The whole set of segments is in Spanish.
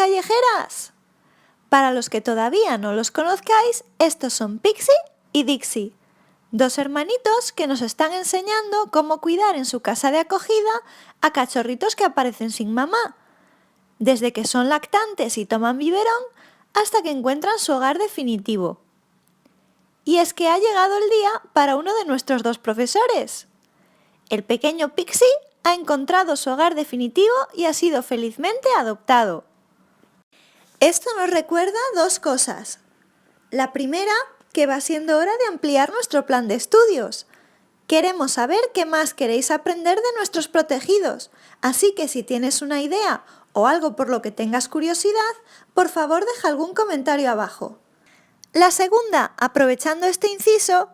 callejeras? Para los que todavía no los conozcáis, estos son Pixie y Dixie, dos hermanitos que nos están enseñando cómo cuidar en su casa de acogida a cachorritos que aparecen sin mamá, desde que son lactantes y toman biberón hasta que encuentran su hogar definitivo. Y es que ha llegado el día para uno de nuestros dos profesores. El pequeño Pixie ha encontrado su hogar definitivo y ha sido felizmente adoptado. Esto nos recuerda dos cosas. La primera, que va siendo hora de ampliar nuestro plan de estudios. Queremos saber qué más queréis aprender de nuestros protegidos, así que si tienes una idea o algo por lo que tengas curiosidad, por favor deja algún comentario abajo. La segunda, aprovechando este inciso,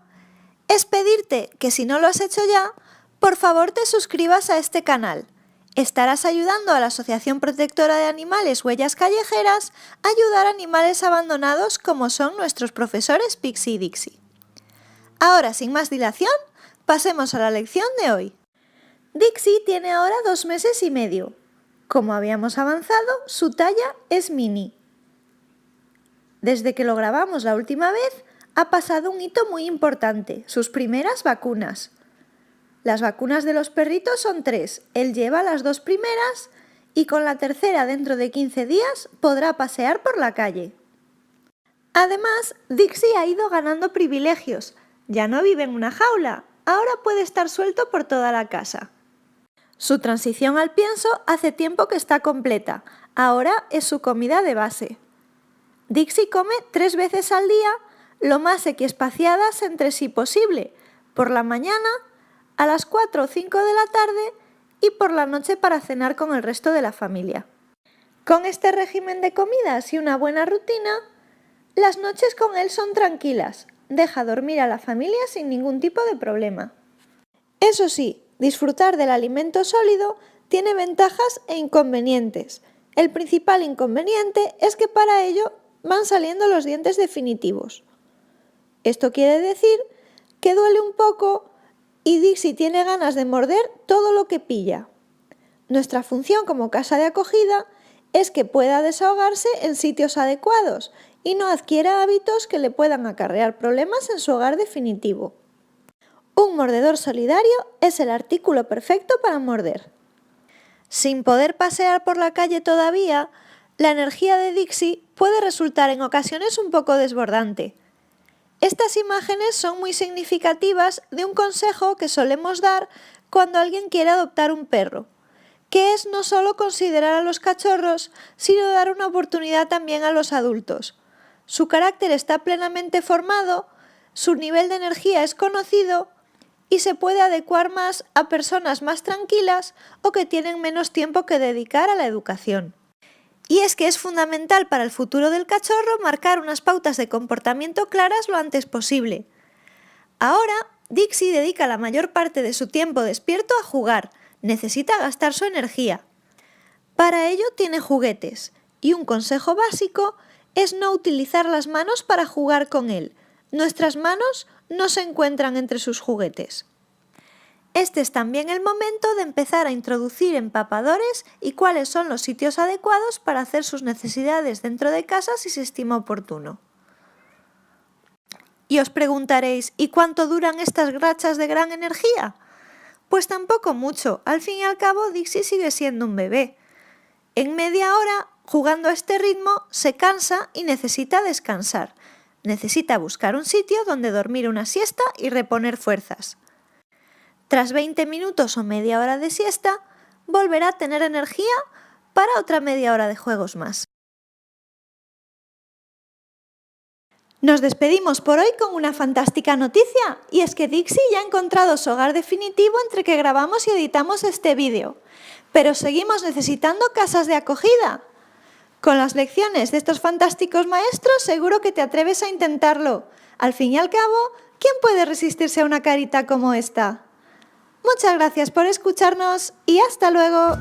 es pedirte que si no lo has hecho ya, por favor te suscribas a este canal. Estarás ayudando a la Asociación Protectora de Animales Huellas Callejeras a ayudar a animales abandonados como son nuestros profesores Pixie y Dixie. Ahora, sin más dilación, pasemos a la lección de hoy. Dixie tiene ahora 2 meses y medio. Como habíamos avanzado, su talla es mini. Desde que lo grabamos la última vez, ha pasado un hito muy importante, sus primeras vacunas. Las vacunas de los perritos son 3, él lleva las 2 primeras y con la tercera dentro de 15 días podrá pasear por la calle. Además, Dixie ha ido ganando privilegios, ya no vive en una jaula, ahora puede estar suelto por toda la casa. Su transición al pienso hace tiempo que está completa, ahora es su comida de base. Dixie come 3 veces al día, lo más equiespaciadas entre sí posible, por la mañana, a las 4 o 5 de la tarde y por la noche para cenar con el resto de la familia. Con este régimen de comidas y una buena rutina, las noches con él son tranquilas, deja dormir a la familia sin ningún tipo de problema. Eso sí, disfrutar del alimento sólido tiene ventajas e inconvenientes. El principal inconveniente es que para ello van saliendo los dientes definitivos. Esto quiere decir que duele un poco y Dixie tiene ganas de morder todo lo que pilla. Nuestra función como casa de acogida es que pueda desahogarse en sitios adecuados y no adquiera hábitos que le puedan acarrear problemas en su hogar definitivo. Un mordedor solidario es el artículo perfecto para morder. Sin poder pasear por la calle todavía, la energía de Dixie puede resultar en ocasiones un poco desbordante. Estas imágenes son muy significativas de un consejo que solemos dar cuando alguien quiere adoptar un perro, que es no solo considerar a los cachorros, sino dar una oportunidad también a los adultos. Su carácter está plenamente formado, su nivel de energía es conocido y se puede adecuar más a personas más tranquilas o que tienen menos tiempo que dedicar a la educación. Y es que es fundamental para el futuro del cachorro marcar unas pautas de comportamiento claras lo antes posible. Ahora, Dixie dedica la mayor parte de su tiempo despierto a jugar, necesita gastar su energía. Para ello tiene juguetes, y un consejo básico es no utilizar las manos para jugar con él. Nuestras manos no se encuentran entre sus juguetes. Este es también el momento de empezar a introducir empapadores y cuáles son los sitios adecuados para hacer sus necesidades dentro de casa si se estima oportuno. Y os preguntaréis, ¿y cuánto duran estas rachas de gran energía? Pues tampoco mucho, al fin y al cabo Dixie sigue siendo un bebé. En media hora, jugando a este ritmo, se cansa y necesita descansar. Necesita buscar un sitio donde dormir una siesta y reponer fuerzas. Tras 20 minutos o media hora de siesta, volverá a tener energía para otra media hora de juegos más. Nos despedimos por hoy con una fantástica noticia, y es que Dixie ya ha encontrado su hogar definitivo entre que grabamos y editamos este vídeo. Pero seguimos necesitando casas de acogida. Con las lecciones de estos fantásticos maestros seguro que te atreves a intentarlo. Al fin y al cabo, ¿quién puede resistirse a una carita como esta? Muchas gracias por escucharnos y hasta luego.